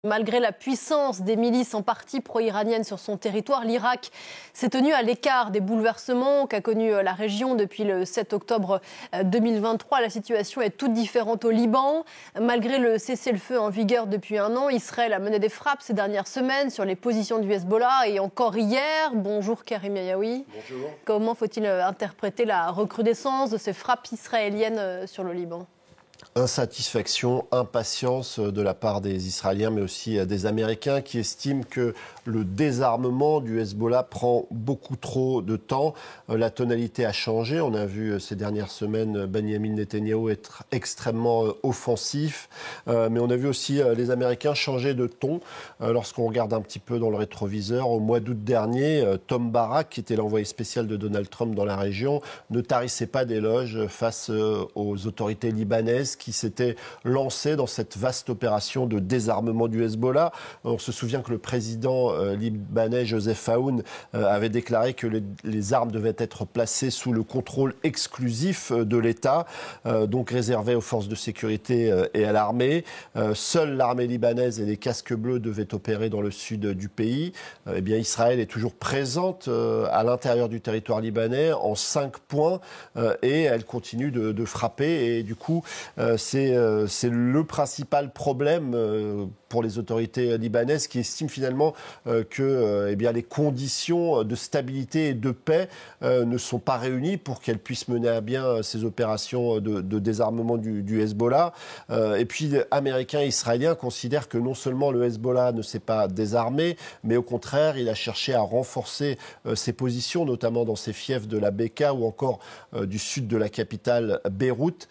Malgré la puissance des milices en partie pro-iraniennes sur son territoire, l'Irak s'est tenu à l'écart des bouleversements qu'a connus la région depuis le 7 octobre 2023. La situation est toute différente au Liban. Malgré le cessez-le-feu en vigueur depuis un an, Israël a mené des frappes ces dernières semaines sur les positions du Hezbollah et encore hier. Bonjour Karim Yayaoui. Bonjour. Comment faut-il interpréter la recrudescence de ces frappes israéliennes sur le Liban ? Insatisfaction, impatience de la part des Israéliens, mais aussi des Américains qui estiment que le désarmement du Hezbollah prend beaucoup trop de temps. La tonalité a changé. On a vu ces dernières semaines Benyamin Netanyahou être extrêmement offensif. Mais on a vu aussi les Américains changer de ton. Lorsqu'on regarde un petit peu dans le rétroviseur, au mois d'août dernier, Tom Barrack, qui était l'envoyé spécial de Donald Trump dans la région, ne tarissait pas d'éloges face aux autorités libanaises qui s'étaient lancées dans cette vaste opération de désarmement du Hezbollah. On se souvient que le président libanais Joseph Aoun avait déclaré que les armes devaient être placées sous le contrôle exclusif de l'État, donc réservé aux forces de sécurité et à l'armée. Seule l'armée libanaise et les casques bleus devaient opérer dans le sud du pays. Eh bien, Israël est toujours présente à l'intérieur du territoire libanais en 5 points et elle continue de frapper. Et du coup, c'est le principal problème pour les autorités libanaises qui estiment finalement que eh bien, les conditions de stabilité et de paix ne sont pas réunies pour qu'elles puissent mener à bien ces opérations de désarmement du Hezbollah. Et puis, Américains et Israéliens considèrent que non seulement le Hezbollah ne s'est pas désarmé, mais au contraire, il a cherché à renforcer ses positions, notamment dans ses fiefs de la Beka ou encore du sud de la capitale Beyrouth,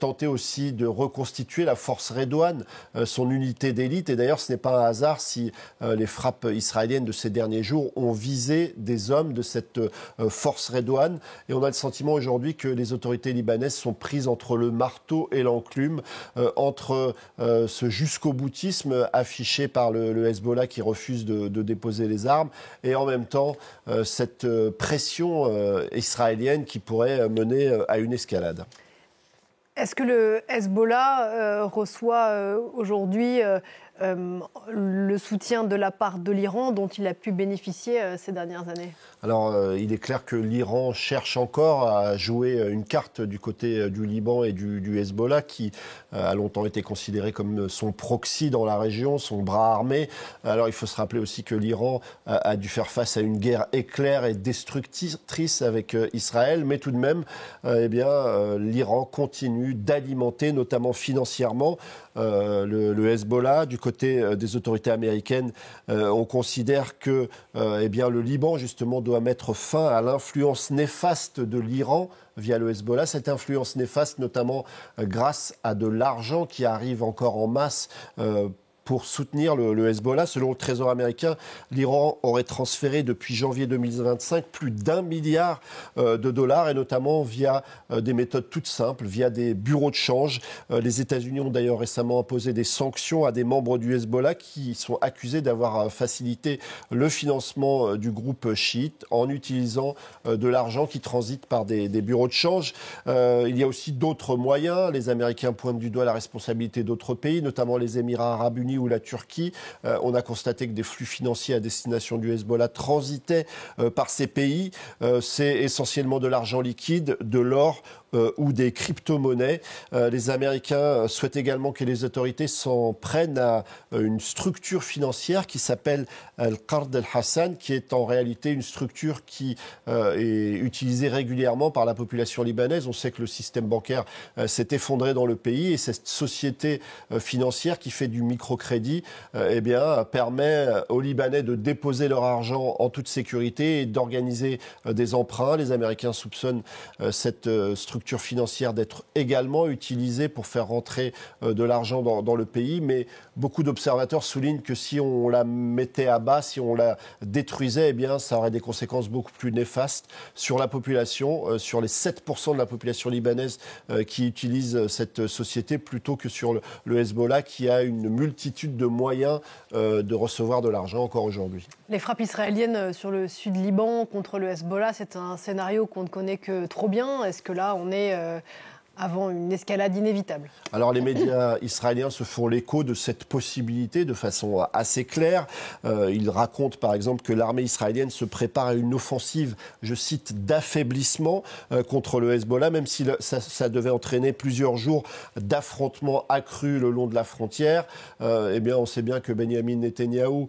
tenter aussi de reconstituer la force Redouane, son unité d'élite. Et d'ailleurs, ce n'est pas un hasard si les frappes israéliennes de ces derniers jours ont visé des hommes de cette force Redouane. Et on a le sentiment aujourd'hui que les autorités libanaises sont prises entre le marteau et l'enclume, entre ce jusqu'au boutisme affiché par le Hezbollah qui refuse de déposer les armes et en même temps cette pression israélienne qui pourrait mener à une escalade. Est-ce que le Hezbollah reçoit aujourd'hui le soutien de la part de l'Iran dont il a pu bénéficier ces dernières années ? Alors, il est clair que l'Iran cherche encore à jouer une carte du côté du Liban et du Hezbollah qui a longtemps été considéré comme son proxy dans la région, son bras armé. Alors, il faut se rappeler aussi que l'Iran a dû faire face à une guerre éclair et destructrice avec Israël, mais tout de même, l'Iran continue d'alimenter, notamment financièrement, le Hezbollah. Du côté des autorités américaines, on considère que le Liban, justement, doit mettre fin à l'influence néfaste de l'Iran via le Hezbollah. Cette influence néfaste, notamment grâce à de l'argent qui arrive encore en masse pour soutenir le Hezbollah. Selon le Trésor américain, l'Iran aurait transféré depuis janvier 2025 plus d'1 milliard de dollars et notamment via des méthodes toutes simples, via des bureaux de change. Les États-Unis ont d'ailleurs récemment imposé des sanctions à des membres du Hezbollah qui sont accusés d'avoir facilité le financement du groupe chiite en utilisant de l'argent qui transite par des bureaux de change. Il y a aussi d'autres moyens. Les Américains pointent du doigt la responsabilité d'autres pays, notamment les Émirats arabes unis ou la Turquie. On a constaté que des flux financiers à destination du Hezbollah transitaient par ces pays. C'est essentiellement de l'argent liquide, de l'or ou des crypto-monnaies. Les Américains souhaitent également que les autorités s'en prennent à une structure financière qui s'appelle Al-Qard al-Hassan, qui est en réalité une structure qui est utilisée régulièrement par la population libanaise. On sait que le système bancaire s'est effondré dans le pays et cette société financière qui fait du microcrédit permet aux Libanais de déposer leur argent en toute sécurité et d'organiser des emprunts. Les Américains soupçonnent cette structure financière d'être également utilisée pour faire rentrer de l'argent dans le pays. Mais beaucoup d'observateurs soulignent que si on la mettait à bas, si on la détruisait, ça aurait des conséquences beaucoup plus néfastes sur la population, sur les 7% de la population libanaise qui utilise cette société, plutôt que sur le Hezbollah qui a une multitude de moyens de recevoir de l'argent encore aujourd'hui. Les frappes israéliennes sur le sud Liban contre le Hezbollah, c'est un scénario qu'on ne connaît que trop bien. Est-ce que là, on est avant une escalade inévitable. Alors les médias israéliens se font l'écho de cette possibilité de façon assez claire. Ils racontent par exemple que l'armée israélienne se prépare à une offensive, je cite, d'affaiblissement contre le Hezbollah, même si ça devait entraîner plusieurs jours d'affrontements accrus le long de la frontière. Eh bien, on sait bien que Benyamin Netanyahou,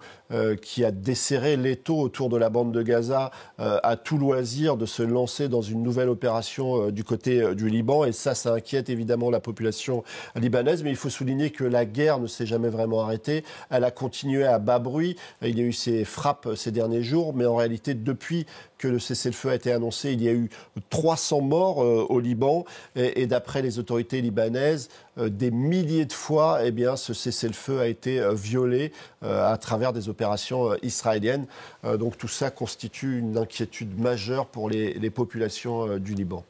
qui a desserré l'étau autour de la bande de Gaza, a tout loisir de se lancer dans une nouvelle opération du côté du Liban. Et ça inquiète évidemment la population libanaise. Mais il faut souligner que la guerre ne s'est jamais vraiment arrêtée. Elle a continué à bas bruit. Il y a eu ces frappes ces derniers jours. Mais en réalité, depuis que le cessez-le-feu a été annoncé, il y a eu 300 morts au Liban. Et d'après les autorités libanaises, des milliers de fois, eh bien, ce cessez-le-feu a été violé à travers des opérations israéliennes. Donc tout ça constitue une inquiétude majeure pour les populations du Liban.